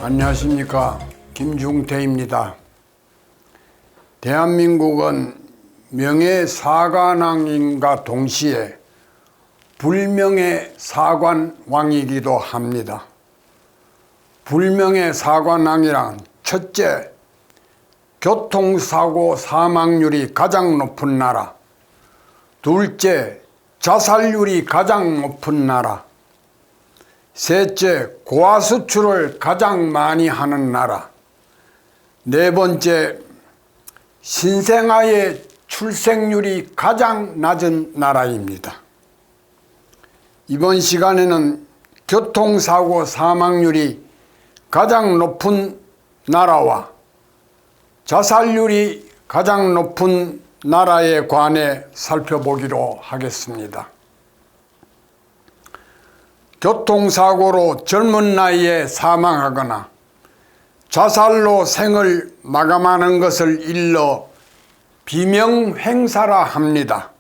안녕하십니까, 김중태입니다. 대한민국은 명예사관왕인과 동시에 불명예 사관왕이기도 합니다. 불명예 사관왕이란 첫째, 교통사고 사망률이 가장 높은 나라. 둘째, 자살률이 가장 높은 나라. 셋째, 고아수출을 가장 많이 하는 나라. 네 번째, 신생아의 출생률이 가장 낮은 나라입니다. 이번 시간에는 교통사고 사망률이 가장 높은 나라와 자살률이 가장 높은 나라에 관해 살펴보기로 하겠습니다. 교통사고로 젊은 나이에 사망하거나 자살로 생을 마감하는 것을 일러 비명횡사라 합니다.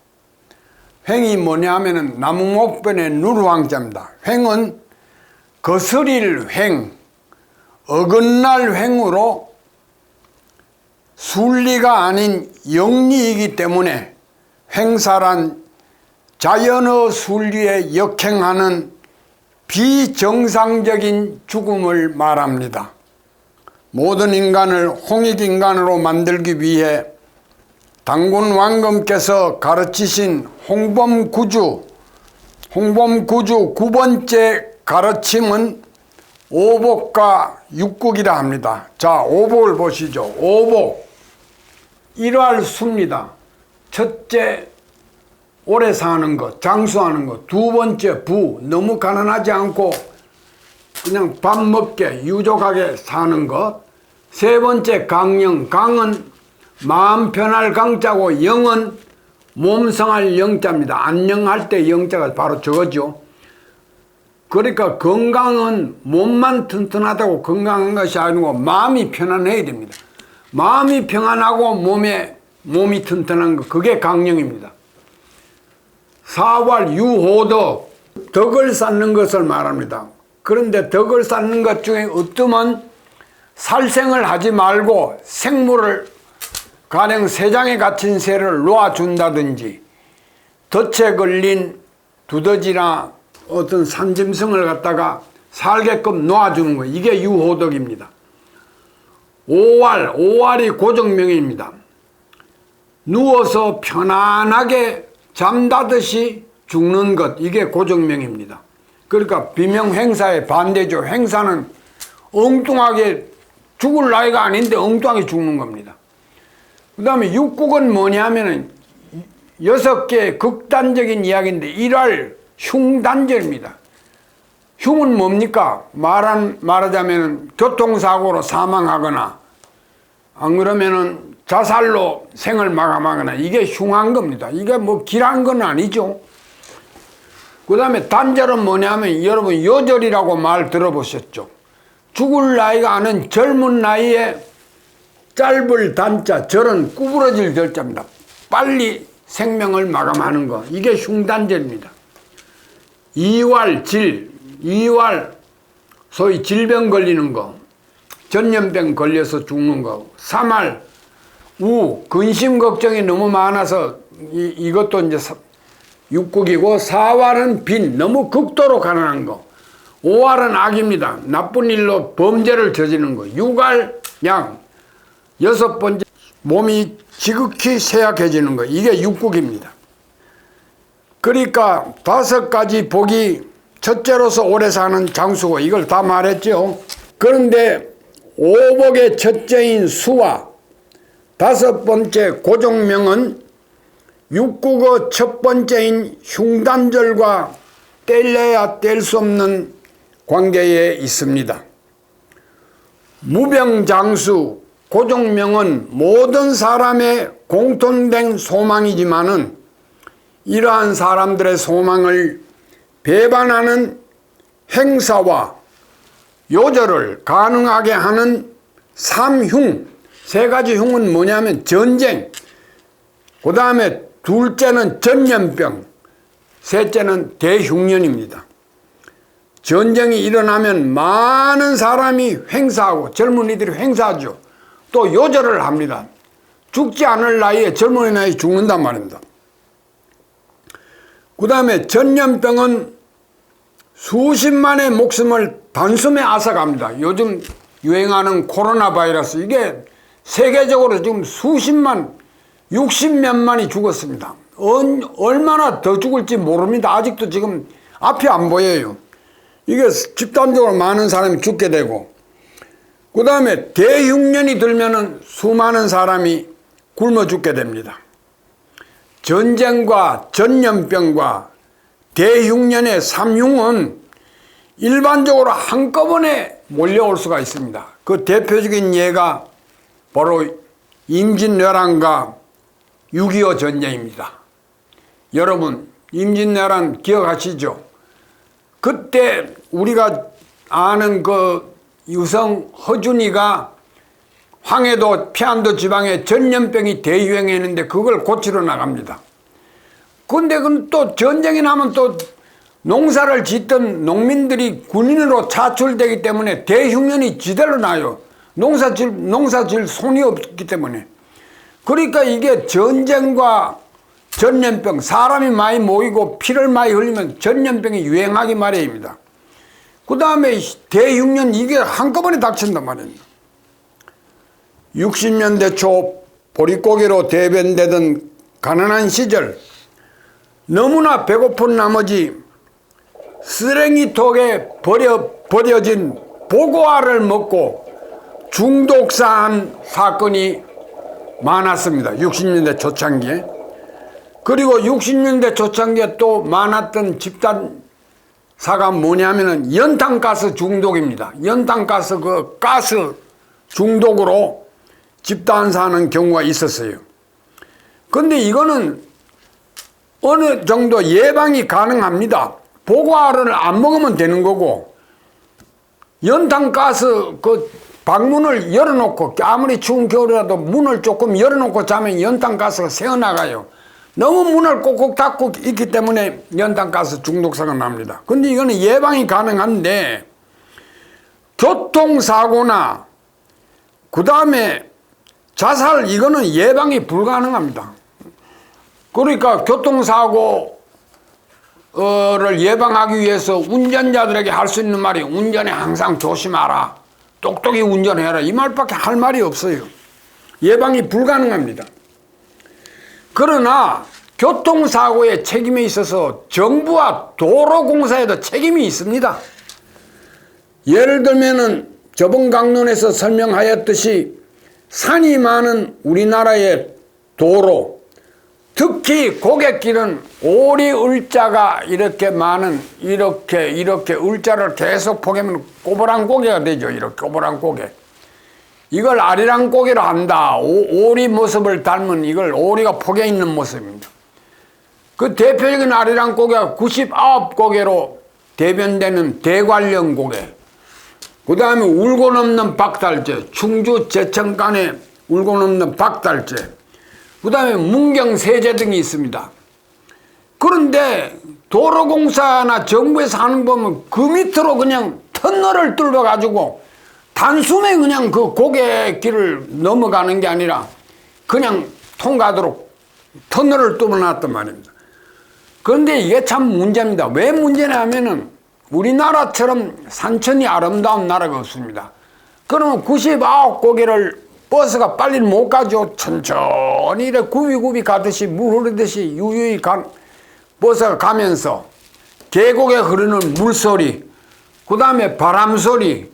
횡이 뭐냐면은 나무목변의 누르왕자입니다. 횡은 거스릴 횡, 어긋날 횡으로 순리가 아닌 영리이기 때문에 횡사란 자연의 순리에 역행하는 비정상적인 죽음을 말합니다. 모든 인간을 홍익인간으로 만들기 위해 당군 왕검께서 가르치신 홍범구주 9번째 가르침은 오복과 육국이라 합니다. 자, 오복을 보시죠. 오복, 일활수입니다. 첫째, 오래 사는 것, 장수하는 것. 두 번째, 부, 너무 가난하지 않고 그냥 밥 먹게 유족하게 사는 것. 세 번째, 강령, 강은 마음 편할 강자고 영은 몸성할 영자입니다. 안녕할 때 영자가 바로 저거죠. 그러니까 건강은 몸만 튼튼하다고 건강한 것이 아니고 마음이 편안해야 됩니다. 마음이 평안하고 몸이 튼튼한 것, 그게 강령입니다. 사활 유호덕, 덕을 쌓는 것을 말합니다. 그런데 덕을 쌓는 것 중에 어떠면 살생을 하지 말고 생물을 가령 세장에 갇힌 새를 놓아준다든지 덫에 걸린 두더지나 어떤 산짐승을 갖다가 살게끔 놓아주는 거예요. 이게 유호덕입니다. 오활이 고정명입니다. 누워서 편안하게 잠자듯이 죽는 것, 이게 고정명입니다. 그러니까 비명횡사의 반대죠. 행사는 엉뚱하게 죽을 나이가 아닌데 엉뚱하게 죽는 겁니다. 그 다음에 육국은 뭐냐면은 6개의 극단적인 이야기인데 일할 흉단절입니다. 흉은 뭡니까? 말하자면 교통사고로 사망하거나 안 그러면은 자살로 생을 마감하거나 이게 흉한 겁니다. 이게 뭐 길한 건 아니죠. 그 다음에 단절은 뭐냐면 여러분 요절이라고 말 들어보셨죠? 죽을 나이가 아닌 젊은 나이에 짧을 단자, 절은 구부러질 절자입니다. 빨리 생명을 마감하는 거, 이게 흉단절입니다. 이활, 이활, 소위 질병 걸리는 거, 전염병 걸려서 죽는 거. 삼할, 우, 근심 걱정이 너무 많아서 이것도 이제 육국이고, 사활은 빈, 너무 극도로 가난한 거. 오활은 악입니다. 나쁜 일로 범죄를 저지르는 거. 육할, 양, 6번째, 몸이 지극히 쇠약해지는 거. 이게 육국입니다. 그러니까 5가지 복이 첫째로서 오래 사는 장수고, 이걸 다 말했죠. 그런데 오복의 첫째인 수와 5번째 고종명은 육국의 첫 번째인 흉단절과 뗄래야 뗄 수 없는 관계에 있습니다. 무병장수 고종명은 모든 사람의 공통된 소망이지만은 이러한 사람들의 소망을 배반하는 행사와 요절을 가능하게 하는 삼흉, 3가지 흉은 뭐냐면 전쟁, 그 다음에 둘째는 전염병, 셋째는 대흉년입니다. 전쟁이 일어나면 많은 사람이 횡사하고 젊은이들이 횡사하죠. 또 요절을 합니다. 죽지 않을 나이에 젊은 나이에 죽는단 말입니다. 그 다음에 전염병은 수십만의 목숨을 단숨에 앗아갑니다. 요즘 유행하는 코로나 바이러스, 이게 세계적으로 지금 수십만, 60몇만이 죽었습니다. 얼마나 더 죽을지 모릅니다. 아직도 지금 앞이 안 보여요. 이게 집단적으로 많은 사람이 죽게 되고, 그 다음에 대흉년이 들면은 수많은 사람이 굶어 죽게 됩니다. 전쟁과 전염병과 대흉년의 삼흉은 일반적으로 한꺼번에 몰려올 수가 있습니다. 그 대표적인 예가 바로 임진왜란과 6.25 전쟁입니다. 여러분, 임진왜란 기억하시죠? 그때 우리가 아는 그 유성 허준이가 황해도 피안도 지방에 전염병이 대유행했는데 그걸 고치러 나갑니다. 근데 또 전쟁이 나면 또 농사를 짓던 농민들이 군인으로 차출되기 때문에 대흉년이 지대로 나요. 농사 질 손이 없기 때문에. 그러니까 이게 전쟁과 전염병, 사람이 많이 모이고 피를 많이 흘리면 전염병이 유행하기 마련입니다. 그 다음에 대흉년, 이게 한꺼번에 닥친단 말입니다. 60년대 초 보릿고개로 대변되던 가난한 시절, 너무나 배고픈 나머지 쓰레기통에 버려진 보고알을 먹고 중독사한 사건이 많았습니다. 60년대 초창기에. 그리고 60년대 초창기에 또 많았던 집단사가 뭐냐면은 연탄가스 중독입니다. 연탄가스 그 가스 중독으로 집단사하는 경우가 있었어요. 근데 이거는 어느 정도 예방이 가능합니다. 보고알을 안 먹으면 되는 거고, 연탄가스 그 방문을 열어놓고, 아무리 추운 겨울이라도 문을 조금 열어놓고 자면 연탄가스가 새어나가요. 너무 문을 꼭꼭 닫고 있기 때문에 연탄가스 중독사가 납니다. 근데 이거는 예방이 가능한데, 교통사고나 그 다음에 자살, 이거는 예방이 불가능합니다. 그러니까 교통사고를 예방하기 위해서 운전자들에게 할 수 있는 말이 운전에 항상 조심하라, 똑똑히 운전해라, 이 말밖에 할 말이 없어요. 예방이 불가능합니다. 그러나 교통사고의 책임에 있어서 정부와 도로공사에도 책임이 있습니다. 예를 들면은 저번 강론에서 설명하였듯이 산이 많은 우리나라의 도로, 특히 고갯길은 오리을자가 이렇게 많은, 이렇게 을자를 계속 포개면 꼬부랑고개가 되죠. 이렇게 꼬부랑고개. 이걸 아리랑고개로 한다. 오리 모습을 닮은, 이걸 오리가 포개 있는 모습입니다. 그 대표적인 아리랑고개가 99고개로 대변되는 대관령고개. 그 다음에 울고 넘는 박달재, 충주 제천간에 울고 넘는 박달재. 그 다음에 문경세제 등이 있습니다. 그런데 도로공사나 정부에서 하는 거 보면 그 밑으로 그냥 터널을 뚫어가지고 단숨에 그냥 그 고갯길을 넘어가는 게 아니라 그냥 통과하도록 터널을 뚫어놨단 말입니다. 그런데 이게 참 문제입니다. 왜 문제냐 하면은 우리나라처럼 산천이 아름다운 나라가 없습니다. 그러면 99고개를 버스가 빨리 못 가죠. 천천히 이렇게 굽이굽이 가듯이 물 흐르듯이 유유히 버스가 가면서 계곡에 흐르는 물소리, 그 다음에 바람소리,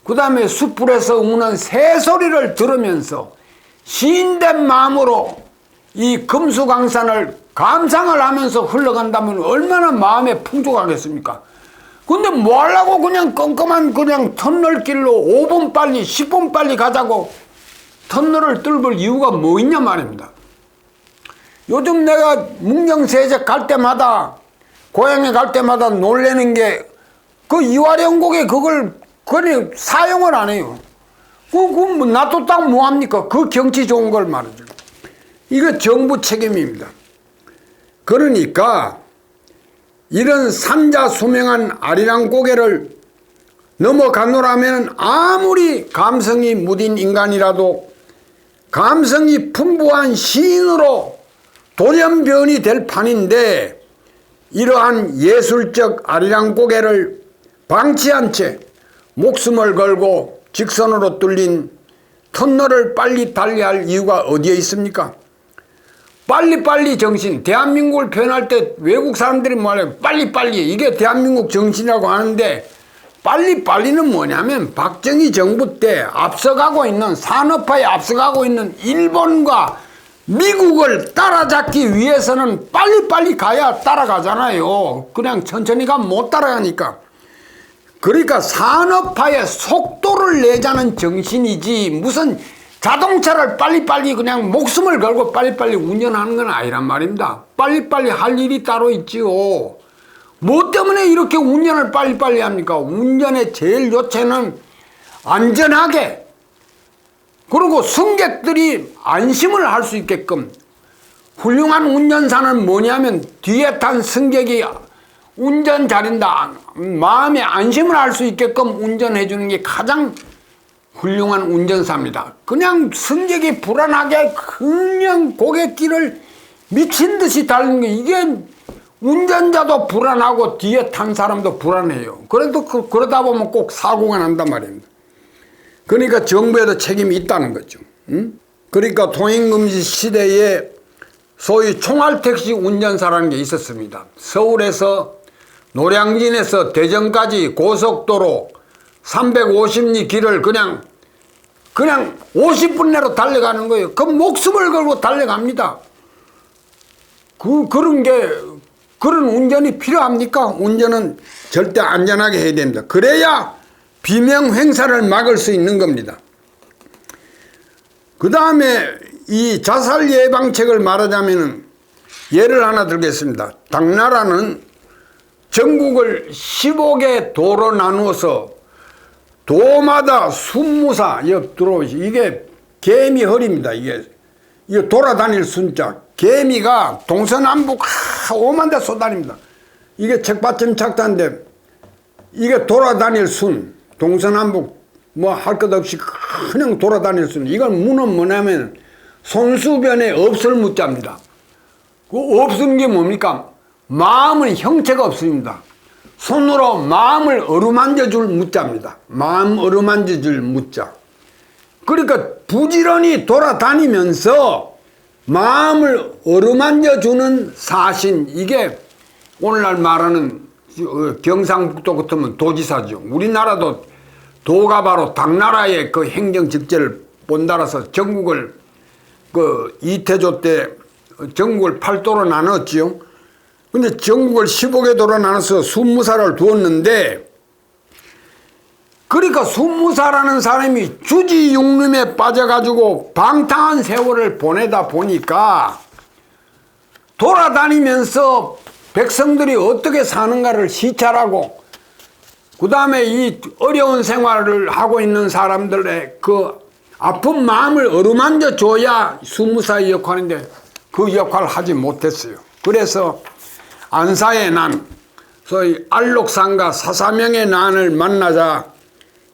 그 다음에 숯불에서 우는 새소리를 들으면서 시인된 마음으로 이 금수강산을 감상을 하면서 흘러간다면 얼마나 마음에 풍족하겠습니까? 근데 뭐 하려고 그냥 껌껌한 그냥 터널길로 5분 빨리 10분 빨리 가자고 터널을 뚫을 이유가 뭐 있냐 말입니다. 요즘 내가 문경세제 갈 때마다, 고향에 갈 때마다 놀래는 게 그 이화령곡에 그걸 그냥 사용을 안 해요. 그거 놔뒀다가 뭐합니까? 그 경치 좋은 걸 말이죠. 이거 정부 책임입니다. 그러니까 이런 산자수명한 아리랑 고개를 넘어가노라면 아무리 감성이 무딘 인간이라도 감성이 풍부한 시인으로 돌연변이 될 판인데, 이러한 예술적 아리랑 고개를 방치한 채 목숨을 걸고 직선으로 뚫린 터널을 빨리 달리할 이유가 어디에 있습니까? 빨리빨리 정신, 대한민국을 표현할 때 외국 사람들이 말해요. 빨리빨리, 이게 대한민국 정신이라고 하는데, 빨리빨리는 뭐냐면 박정희 정부 때 앞서가고 있는, 산업화에 앞서가고 있는 일본과 미국을 따라잡기 위해서는 빨리빨리 가야 따라가잖아요. 그냥 천천히 가면 못 따라가니까. 그러니까 산업화의 속도를 내자는 정신이지, 무슨 자동차를 빨리빨리 그냥 목숨을 걸고 빨리빨리 운전하는 건 아니란 말입니다. 빨리빨리 할 일이 따로 있지요. 뭐 때문에 이렇게 운전을 빨리빨리 합니까? 운전의 제일 요체는 안전하게, 그리고 승객들이 안심을 할 수 있게끔. 훌륭한 운전사는 뭐냐면 뒤에 탄 승객이 운전 잘한다, 마음에 안심을 할 수 있게끔 운전해 주는 게 가장 훌륭한 운전사입니다. 그냥 승객이 불안하게 그냥 고갯길을 미친 듯이 달리는 게, 이게 운전자도 불안하고 뒤에 탄 사람도 불안해요. 그래도 그러다 보면 꼭 사고가 난단 말입니다. 그러니까 정부에도 책임이 있다는 거죠. 그러니까 통행금지 시대에 소위 총알택시 운전사라는 게 있었습니다. 서울에서 노량진에서 대전까지 고속도로 350리 길을 그냥 50분 내로 달려가는 거예요. 그 목숨을 걸고 달려갑니다. 그런 운전이 필요합니까? 운전은 절대 안전하게 해야 됩니다. 그래야 비명 행사를 막을 수 있는 겁니다. 그 다음에 이 자살 예방책을 말하자면 예를 하나 들겠습니다. 당나라는 전국을 15개 도로 나누어서 도마다 순무사, 이게 개미 허리입니다. 이게 돌아다닐 순자. 개미가 동서남북 오만 대 쏘다닙니다. 이게 책받침 착자인데, 이게 돌아다닐 순, 동서남북 뭐 할 것 없이 그냥 돌아다닐 순. 이건 무는 뭐냐면 손수변에 없을 무자입니다. 그 없은 게 뭡니까? 마음은 형체가 없습니다. 손으로 마음을 어루만져 줄 무자입니다. 마음 어루만져 줄 무자. 그러니까 부지런히 돌아다니면서 마음을 어루만져 주는 사신, 이게 오늘날 말하는 경상북도 같으면 도지사죠. 우리나라도 도가 바로 당나라의 그 행정 직제를 본따라서 전국을 이태조 때 전국을 8도로 나눴지요. 근데 전국을 15개 도로 나눠서 순무사를 두었는데, 그러니까 순무사라는 사람이 주지육림에 빠져가지고 방탕한 세월을 보내다 보니까 돌아다니면서 백성들이 어떻게 사는가를 시찰하고, 그 다음에 이 어려운 생활을 하고 있는 사람들의 그 아픈 마음을 어루만져 줘야 순무사의 역할인데 그 역할을 하지 못했어요. 그래서 안사의 난, 소위 알록산과 사사명의 난을 만나자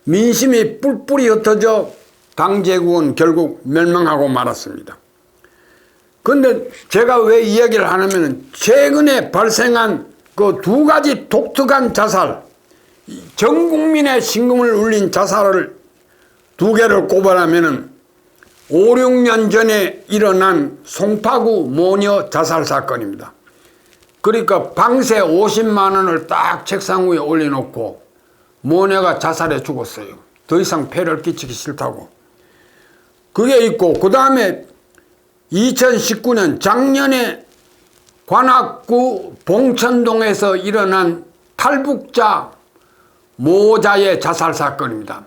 민심이 뿔뿔이 흩어져 당제국은 결국 멸망하고 말았습니다. 그런데 제가 왜 이야기를 하냐면, 최근에 발생한 그 두 가지 독특한 자살, 전 국민의 심금을 울린 자살을 두 개를 꼽아라면은 5, 6년 전에 일어난 송파구 모녀 자살 사건입니다. 그러니까 방세 50만 원을 딱 책상 위에 올려놓고 모녀가 자살해 죽었어요. 더 이상 폐를 끼치기 싫다고. 그게 있고, 그 다음에 2019년 작년에 관악구 봉천동에서 일어난 탈북자 모자의 자살 사건입니다.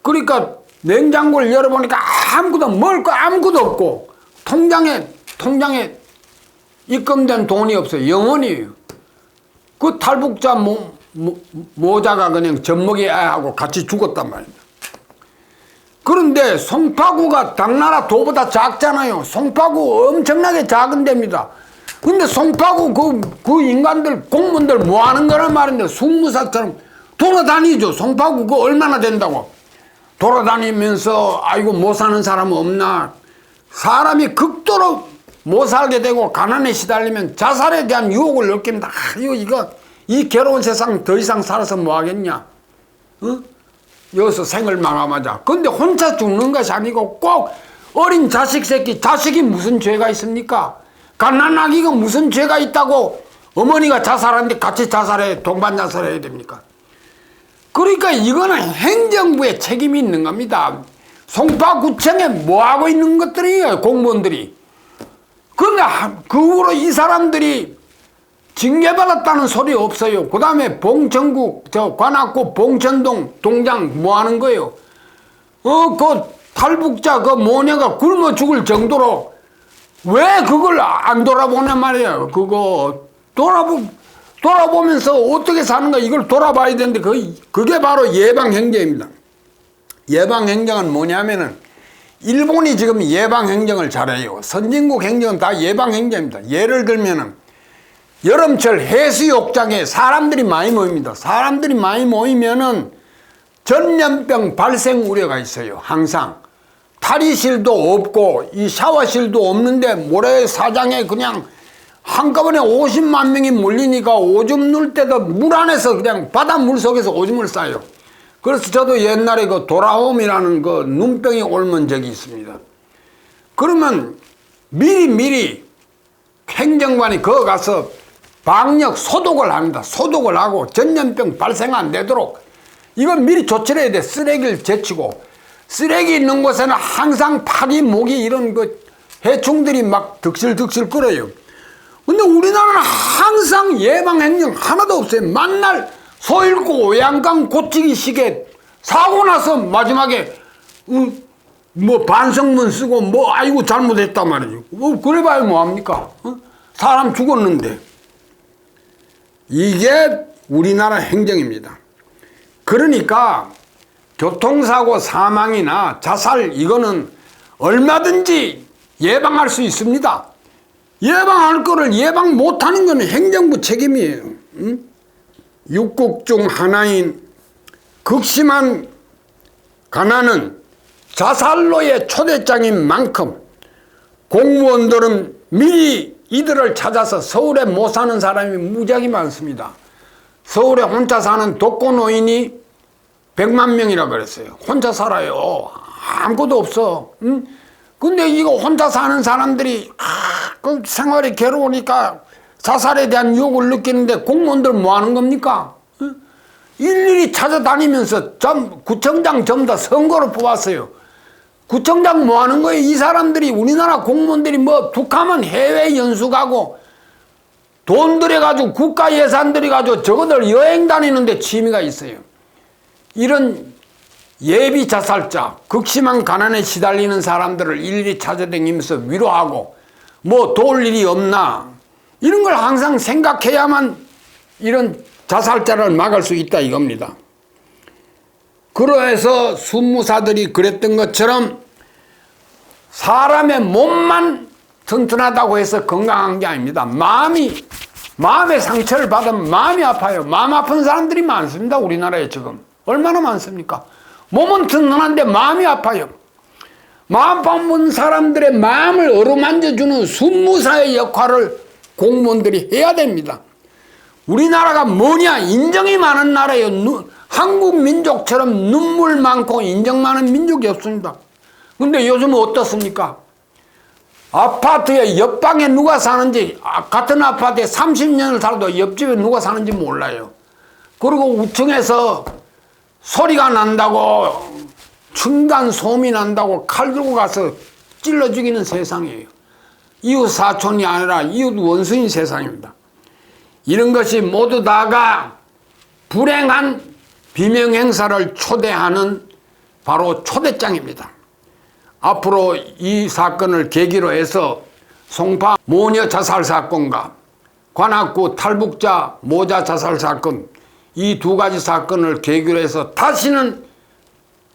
그러니까 냉장고를 열어보니까 아무것도 먹을 거 아무것도 없고, 통장에 입금된 돈이 없어요. 영원히. 그 탈북자 모자가 그냥 젖먹이하고 같이 죽었단 말입니다. 그런데 송파구가 당나라 도보다 작잖아요. 송파구 엄청나게 작은 데입니다. 근데 송파구 그 인간들, 공무원들 뭐 하는 거란 말인데, 숙무사처럼 돌아다니죠. 송파구 그거 얼마나 된다고. 돌아다니면서, 아이고, 못 사는 사람 없나. 사람이 극도로 못 살게 되고, 가난에 시달리면 자살에 대한 유혹을 느낍니다. 이 괴로운 세상 더 이상 살아서 뭐 하겠냐. 여기서 생을 마감하자. 근데 혼자 죽는 것이 아니고 꼭 어린 자식 새끼, 자식이 무슨 죄가 있습니까? 갓난아기가 무슨 죄가 있다고 어머니가 자살하는데 같이 자살해, 동반 자살해야 됩니까? 그러니까 이거는 행정부의 책임이 있는 겁니다. 송파구청에 뭐 하고 있는 것들이에요, 공무원들이. 근데 그 후로 이 사람들이 징계받았다는 소리 없어요. 그 다음에 봉천구, 관악구 봉천동 동장 뭐 하는 거예요? 그 탈북자 그 모녀가 굶어 죽을 정도로 왜 그걸 안 돌아보냐 말이에요. 그거 돌아보면서 어떻게 사는가 이걸 돌아봐야 되는데 그게 바로 예방행정입니다. 예방행정은 뭐냐면은 일본이 지금 예방행정을 잘해요. 선진국 행정은 다 예방행정입니다. 예를 들면은 여름철 해수욕장에 사람들이 많이 모입니다. 사람들이 많이 모이면은 전염병 발생 우려가 있어요. 항상 탈의실도 없고 이 샤워실도 없는데 모래사장에 그냥 한꺼번에 50만 명이 몰리니까 오줌 눌 때도 물 안에서 그냥 바닷물 속에서 오줌을 싸요. 그래서 저도 옛날에 그 도라홈이라는 그 눈병이 옮은 적이 있습니다. 그러면 미리 행정관이 거기 가서 방역 소독을 합니다. 소독을 하고 전염병 발생 안 되도록 이건 미리 조치를 해야 돼. 쓰레기를 제치고 쓰레기 있는 곳에는 항상 파리, 모기 이런 그 해충들이 막 득실득실 끓어요. 근데 우리나라는 항상 예방행정 하나도 없어요. 만날 소 잃고 오양강 고치기 시계 사고 나서 마지막에 뭐 반성문 쓰고 뭐 아이고 잘못했단 말이죠. 그래봐야 뭐합니까? 사람 죽었는데. 이게 우리나라 행정입니다. 그러니까 교통사고 사망이나 자살 이거는 얼마든지 예방할 수 있습니다. 예방할 거를 예방 못하는 건 행정부 책임이에요. 육국 중 하나인 극심한 가난은 자살로의 초대장인 만큼 공무원들은 미리 이들을 찾아서 서울에 못 사는 사람이 무지하게 많습니다. 서울에 혼자 사는 독거노인이 100만 명이라 그랬어요. 혼자 살아요. 아무것도 없어. 근데 이거 혼자 사는 사람들이 그 생활이 괴로우니까 자살에 대한 유혹을 느끼는데 공무원들 뭐 하는 겁니까? 일일이 찾아다니면서 구청장 전부 다 선거로 뽑았어요. 구청장 뭐 하는 거예요? 이 사람들이 우리나라 공무원들이 뭐 북하면 해외 연수 가고 돈 들여가지고 국가 예산 들여가지고 저거들 여행 다니는데 취미가 있어요. 이런 예비 자살자, 극심한 가난에 시달리는 사람들을 일일이 찾아다니면서 위로하고 뭐 도울 일이 없나 이런 걸 항상 생각해야만 이런 자살자를 막을 수 있다 이겁니다. 그러해서 순무사들이 그랬던 것처럼 사람의 몸만 튼튼하다고 해서 건강한 게 아닙니다. 마음의 상처를 받으면 마음이 아파요. 마음 아픈 사람들이 많습니다. 우리나라에 지금. 얼마나 많습니까? 몸은 튼튼한데 마음이 아파요. 마음 아픈 사람들의 마음을 어루만져주는 순무사의 역할을 공무원들이 해야 됩니다. 우리나라가 뭐냐? 인정이 많은 나라예요. 한국 민족처럼 눈물 많고 인정 많은 민족이 없습니다. 근데 요즘은 어떻습니까? 아파트에 옆방에 누가 사는지 같은 아파트에 30년을 살아도 옆집에 누가 사는지 몰라요. 그리고 우층에서 소리가 난다고 층간 소음이 난다고 칼 들고 가서 찔러 죽이는 세상이에요. 이웃 사촌이 아니라 이웃 원수인 세상입니다. 이런 것이 모두 다가 불행한 비명 행사를 초대하는 바로 초대장입니다. 앞으로 이 사건을 계기로 해서 송파 모녀 자살 사건과 관악구 탈북자 모자 자살 사건 이 두 가지 사건을 계기로 해서 다시는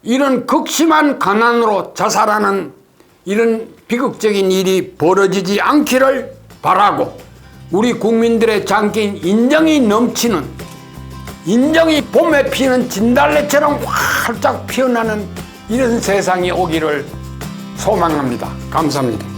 이런 극심한 가난으로 자살하는 이런 비극적인 일이 벌어지지 않기를 바라고, 우리 국민들의 장기인 인정이 넘치는, 인정이 봄에 피는 진달래처럼 활짝 피어나는 이런 세상이 오기를 소망합니다. 감사합니다.